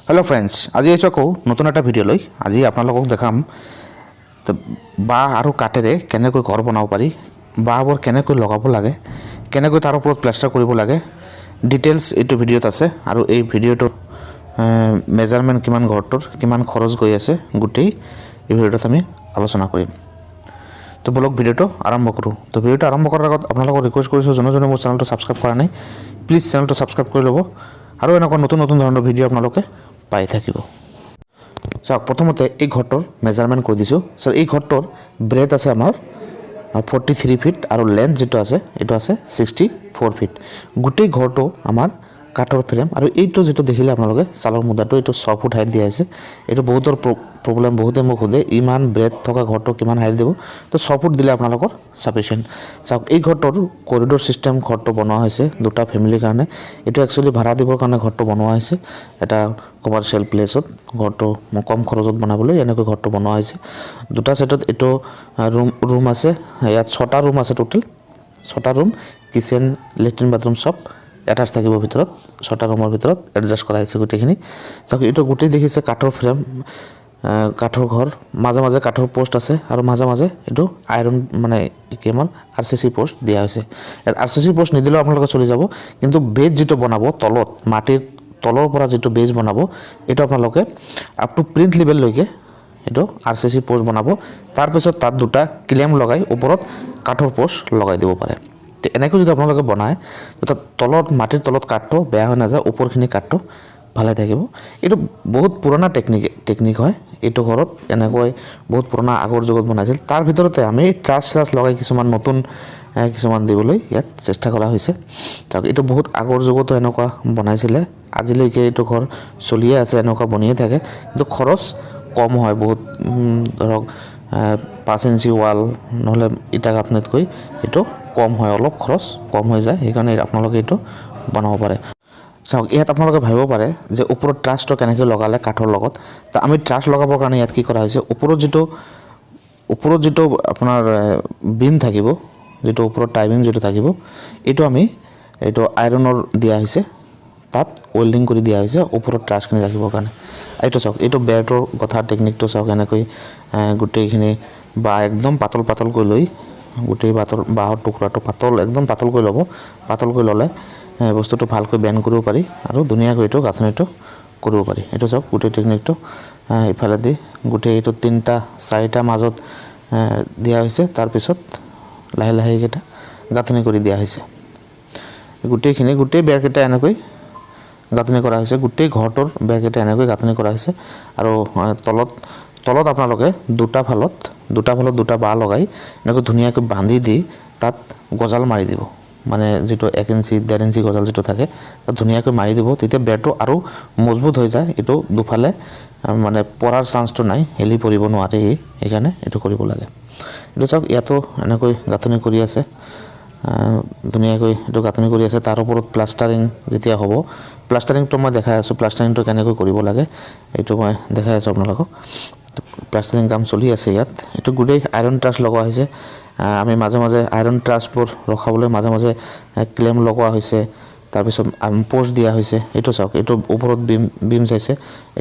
Hello friends आज এই choco নতুন একটা ভিডিও লৈ আজি আপোনালোকক দেখাম বাঁহ আৰু কাঠেৰে কেনেকৈ ঘৰ বনাব পাৰি বাঁহবোৰ কেনেকৈ লগাব লাগে কেনেকৈ তাৰ ওপৰত প্লাষ্টাৰ কৰিব লাগে ডিটেইলছ এইটো ভিডিঅ'ত আছে আৰু এই ভিডিঅ'টোত মেজাৰমেণ্ট কিমান ঘৰটোৰ কিমান খৰচ গৈ আছে গোটেই এই ভিডিঅ'টোত আমি আলোচনা কৰিম তো বলক ভিডিঅ'টো আৰম্ভ কৰোঁ তো ভিডিঅ'টো আৰম্ভ কৰাৰ আগত আপোনালোকক ৰিকুৱেষ্ট কৰিছোঁ যোনে মোৰ চেনেলটো ছাবস্ক্ৰাইব কৰা নাই প্লিজ চেনেলটো ছাবস্ক্ৰাইব কৰি ল'ব আৰু এনেকুৱা নতুন ধৰণৰ ভিডিঅ' আপোনালোকে পাই থাকিব চাওক প্ৰথমতে এই ঘৰটোৰ মেজাৰমেণ্ট কৈ দিছোঁ সৰ এই ঘৰটোৰ ব্ৰেথ আছে আমাৰ 43 ফিট আৰু লেন্থ যেটো আছে এটো আছে 64 ফিট গোটেই ঘৰটো আমাৰ কাঠৰ ফ্ৰেম আৰু এইটো যেটো দেখিলে আপোনালোকে চালৰ মুদাটো এটো 6 ফুট হাইট দিয়া আছে এটো বহুতৰ প্ৰবলেম বহুতে মোক খুদে ইমান ব্ৰেথ থকা ঘৰটো কিমান হাইট দিব তো 6 ফুট দিলে আপোনালোকৰ সাফিসিয়েন্ট চাওক এই ঘৰটোৰ কৰিডৰ সিস্টেম ঘৰটো বনোৱা হৈছে দুটা ফ্যামিলিৰ কাৰণে এটো একচুয়ালি ভাড়া দিবৰ কাৰণে ঘৰটো বনোৱা হৈছে এটা কমাৰ্শিয়াল প্লেছত ঘৰটো কম খৰচত বনাবলৈ এনেকৈ ঘৰটো বনোৱা হৈছে দুটা সেটত এটো ৰুম আছে ইয়াত 6টা ৰুম আছে টোটাল 6টা ৰুম কিচেন লেট্ৰিন বাথৰুম সব এটাচ থাকিব ভিতৰত 6টা ৰুমৰ ভিতৰত এডজাস্ট কৰা হৈছে গোটেইখিনি চাওক এটো গোটেই দেখিছে কাঠৰ ফ্ৰেম কাঠৰ ঘৰ মাজে মাজে কাঠৰ পোষ্ট আছে আৰু মাজে মাজে এটো আইৰন মানে কেমন আরসিসি পোষ্ট দিয়া হৈছে আরসিসি পোষ্ট নিদিলেও আপোনালোকে চলি যাব কিন্তু বেজ যেটো বনাব তলত মাটিৰ তলৰ পৰা যেটো বেজ বনাব এটো আপোনালোকে আপ টু প্ৰিন্ট লেভেল লৈকে এটো আৰসিসি পোষ্ট বনাব তাৰ পিছত তাত দুটা ক্লেম লগাই ওপৰত কাঠৰ পোষ্ট লগাই দিব পাৰে এনেকৈ যদি আপোনালোকে বনায় তো তলত মাটিৰ তলত কাঠটো বেয়া হৈ নাযায় ওপৰখিনি কাঠটো ভালে থাকিব এটো বহুত পুৰণা টেকনিক হয় এটো ঘৰত এনেকৈ বহুত পুৰণা আগৰ যুগত বনাইছিল তাৰ ভিতৰতে আমি ট্ৰাছ লগাই কিছুমান নতুন কিছুমান দিবলৈ ইয়াত চেষ্টা কৰা হৈছে তাক এটো বহুত আগৰ যুগত এনেকুৱা বনাইছিলে আজিলৈকে এটো ঘৰ চলিয়ে আছে এনেকুৱা বনিয়ে থাকে কিন্তু খৰচ কম হয় বহুত ধৰক 5 ইঞ্চি ওয়াল নহলে ইটা গাঁথনিতকৈ এটো কম হয় অলপ খৰচ কম হৈ যায় সেইকাৰণে আপোনালোকে এটো বনাব পাৰে চাওক ইয়াত আপোনালোকে ভাবিব পাৰে যে ওপৰত ট্ৰাছটো কেনেকৈ লগালে কাঠৰ লগত তা আমি ট্ৰাছ লগাবৰ কাৰণে ইয়াত কি কৰা হৈছে ওপৰত যেটো আপোনাৰ বিম থাকিব যেটো ওপৰত টাইমিং যেটো থাকিব এটো আমি এটো আইৰনৰ দিয়া হৈছে তাত ওয়েল্ডিং কৰি দিয়া হৈছে ওপৰত ট্ৰাছখিনি ৰাখিবৰ কাৰণে এইটো চাওক এটো বেৰটোৰ কথা টেকনিকটো চাওক এনেকৈ গোটেইখিনি বা একদম পাতল কৰি লৈ গোটেই বাহৰ টুকুৰাটো একদম পাতল কৰি ল'ব পাতল কৰি ল'লে বস্তুটো ভালকৈ বেন্ড কৰিব পাৰি আৰু ধুনীয়াকৈ এটো গাঁথনিটো কৰিব পাৰি এটো চাওক গোটেই টেকনিকটো ইফালে দি গোটেই এটো 3টা 4টা মাজত দিয়া হৈছে তাৰ পিছত লাহে এটা গাঁথনি কৰি দিয়া হৈছে গোটেই বেৰকেইটা এনেকৈ গাঁথনি কৰা হৈছে গোটেই ঘৰটোৰ বেৰকেইটা এনেকৈ গাঁথনি কৰা হৈছে আৰু তলত আপোনালোকে দুটা ফালত দুটা বাঁহ লগাই এনেকৈ ধুনীয়াকৈ বান্ধি দি তাত গজাল মাৰি দিব মানে যেটো 1 ইঞ্চি 1.5 ইঞ্চি গজাল যেটো থাকে তাত ধুনীয়াকৈ মাৰি দিব তেতিয়া বেৰটো আৰু মজবুত হৈ যায় এটো দুফালে মানে পৰাৰ চান্সটো নাই হেলি পৰিব নোৱাৰে এইখানে এটো কৰিব লাগে এটো চাওক ইয়াতো এনেকৈ গাঁথনি কৰি আছে ধুনীয়াকৈ এটো গাঁথনি কৰি আছে তাৰ ওপৰত প্লাষ্টাৰিং যেতিয়া হ'ব প্লাষ্টাৰিংটো মই দেখাই আছো প্লাষ্টাৰিংটো কেনেকৈ কৰিব লাগে এটো মই দেখাই আছো আপোনালোকক প্লাষ্টাৰিং কাম চলি আছে ইয়াত এটো গুডেই আইৰন ট্ৰাছ লগোৱা হৈছে আমি মাজে আইৰন ট্ৰাছবোৰ ৰখাবলৈ মাজে ক্লেম লগোৱা হৈছে তাৰ পিছত পোষ্ট দিয়া হৈছে এটো চাওক এটো ওপৰত বিম চাইছে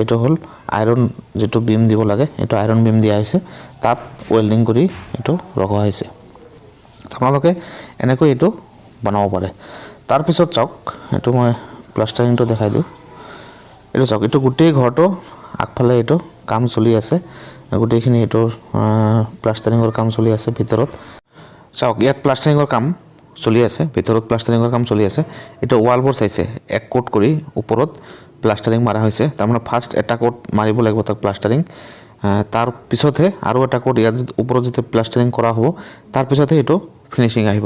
এটো হল আইৰন যেটো বিম দিব লাগে এটো আইৰন বিম দিয়া হৈছে তাত ওয়েল্ডিং কৰি এটো ৰখা হৈছে আপোনালোকে এনেকৈ এটো বনাব পাৰে তাৰ পিছত চাওক এটো মই প্লাষ্টাৰিংটো দেখাই দিও এটো চাওক এটো গোটেই ঘৰটো আগফালে এটো কাম চলি আছে গোটেইখিনি এটো প্লাষ্টাৰিংৰ কাম চলি আছে ভিতৰত চাওক ইয়াত প্লাষ্টাৰিংৰ কাম চলি আছে ভিতৰত প্লাষ্টাৰিংৰ কাম চলি আছে এটো ওয়ালবোৰ চাইছে এক কোট কৰি ওপৰত প্লাষ্টাৰিং মাৰা হৈছে তাৰ মানে ফাৰ্স্ট এটা কোট মাৰিব লাগিব তাক প্লাষ্টাৰিং তাৰ পিছতহে আৰু এটা কোট ইয়াত ওপৰত যেতে প্লাষ্টাৰিং কৰা হ'ব তাৰ পিছতহে এটো ফিনিশিং আহিব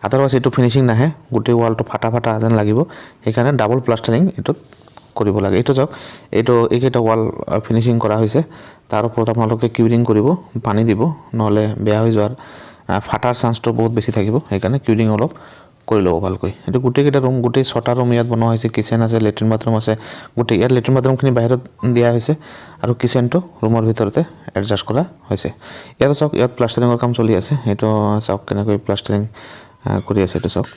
আদাৰৱাইজ এটো ফিনিশিং নাহে গোটেই ওয়ালটো ফাটা যেন লাগিব সেইকাৰণে ডাবল প্লাষ্টাৰিং এটো কৰিব লাগে এটো যাওক এটো একেটা ওয়াল ফিনিশিং কৰা হৈছে তাৰ ওপৰত আপোনালোকে কিউৰিং কৰিব পানী দিব নহলে বেয়া হৈ যোৱাৰ ফাটাৰ চান্সটো বহুত বেছি থাকিব সেইকাৰণে কিউৰিং অলপ কৰি লব ভালকৈ এটো গোটেইটা ৰুম গোটেই 6টা ৰুম ইয়াত বনোৱা হৈছে কিচেন আছে লেট্ৰিন বাথৰুম আছে গোটেই ইয়াত লেট্ৰিন বাথৰুমখিনি বাহিৰত দিয়া হৈছে আৰু কিচেনটো ৰুমৰ ভিতৰতে এডজাস্ট কৰা হৈছে ইয়াত চাওক ইয়াত প্লাষ্টাৰিংৰ কাম চলি আছে এটো চাওক কেনেকৈ প্লাষ্টাৰিং কৰি আছে এটো চাওক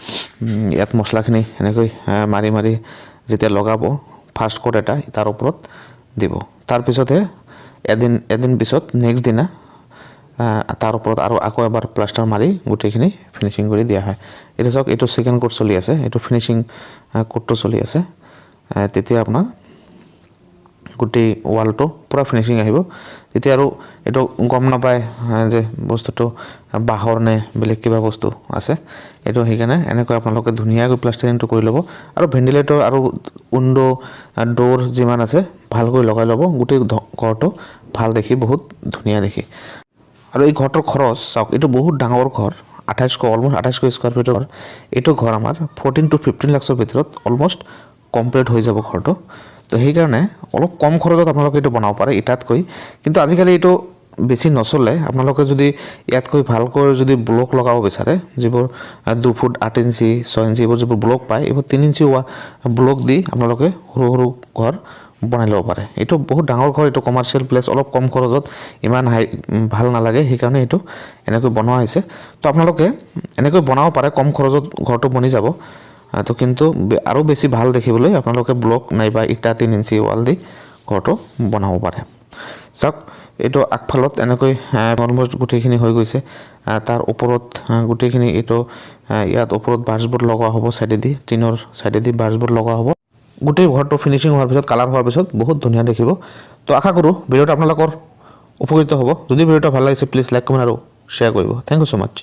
ইয়াত মছলাখিনি এনেকৈ মাৰি যেতিয়া লগাব ফাৰ্ষ্ট কোট এটা তাৰ ওপৰত দিব। তাৰপিছতহে এদিন পিছত নেক্সট দিনা তাৰ ওপৰত আৰু আকৌ এবাৰ প্লাষ্টাৰ মাৰি গোটেইখিনি ফিনিচিং কৰি দিয়া হয়। এতিয়া চাওক এইটো ছেকেণ্ড কোট চলি আছে, এইটো ফিনিচিং কোটটো চলি আছে। তেতিয়া আপোনাৰ গোটেই ৱালটো পূৰা ফিনিচিং আহিব। তেতিয়া আৰু এইটো গম নাপায় যে বস্তুটো বাঁহৰ নে বেলেগ কিবা বস্তু আছে। এইটো সেইকাৰণে এনেকৈ আপোনালোকে ধুনীয়াকৈ প্লাষ্টাৰিংটো কৰি ল'ব আৰু ভেণ্টিলেটৰ আৰু উইণ্ডো ড'ৰ যিমান আছে ভালকৈ লগাই ল'ব। গোটেই ঘৰটো ভাল দেখি, বহুত ধুনীয়া দেখি। আৰু এই ঘৰটোৰ খৰচ চাওক, এইটো বহুত ডাঙৰ ঘৰ, অলমষ্ট 2800 স্কুৱাৰ ফিটৰ ঘৰ। এইটো ঘৰ আমাৰ 14 to 15 লাখৰ ভিতৰত অলমষ্ট কমপ্লিট হৈ যাব ঘৰটো। তো সেইকাৰণে অলপ কম খৰচত আপোনালোকে এইটো বনাব পাৰে ইটাতকৈ। কিন্তু আজিকালি এইটো বেছি নচলে। আপোনালোকে যদি ইয়াতকৈ ভালকৈ যদি ব্লক লগাব বিচাৰে, যিবোৰ 2 ফুট 8 ইঞ্চি 6 ইঞ্চি এইবোৰ যিবোৰ ব্লক পায়, এইবোৰ 3 ইঞ্চি ব্লক দি আপোনালোকে সৰু সৰু ঘৰ বনাই ল'ব পাৰে। এইটো বহুত ডাঙৰ ঘৰ, এইটো কমাৰ্চিয়েল প্লেচ, অলপ কম খৰচত, ইমান ভাল নালাগে, সেইকাৰণে এইটো এনেকৈ বনোৱা হৈছে। তো আপোনালোকে এনেকৈ বনাব পাৰে, কম খৰচত ঘৰটো বনি যাব। তো কিন্তু আৰু বেছি ভাল দেখিবলৈ আপোনালোকে ব্লক নাইবা ইটা 3 ইঞ্চি ৱাল দি ঘৰটো বনাব পাৰে। চাওক এইটো আগফালত এনেকৈ অলমষ্ট গোটেইখিনি হৈ গৈছে। তাৰ ওপৰত গোটেইখিনি এইটো ইয়াত ওপৰত বাৰ্চবোৰ্ড লগোৱা হ'ব, চাইডেদি টিনৰ চাইডেদি বাৰ্চবোৰ্ড লগোৱা হ'ব। গোটেই ঘৰটো ফিনিচিং হোৱাৰ পিছত, কালাৰ হোৱাৰ পিছত বহুত ধুনীয়া দেখিব। তো আশা কৰোঁ ভিডিঅ'টো আপোনালোকৰ উপকৃত হ'ব। যদি ভিডিঅ'টো ভাল লাগিছে প্লিজ লাইক কমেণ্ট আৰু শ্বেয়াৰ কৰিব। Thank you so' much.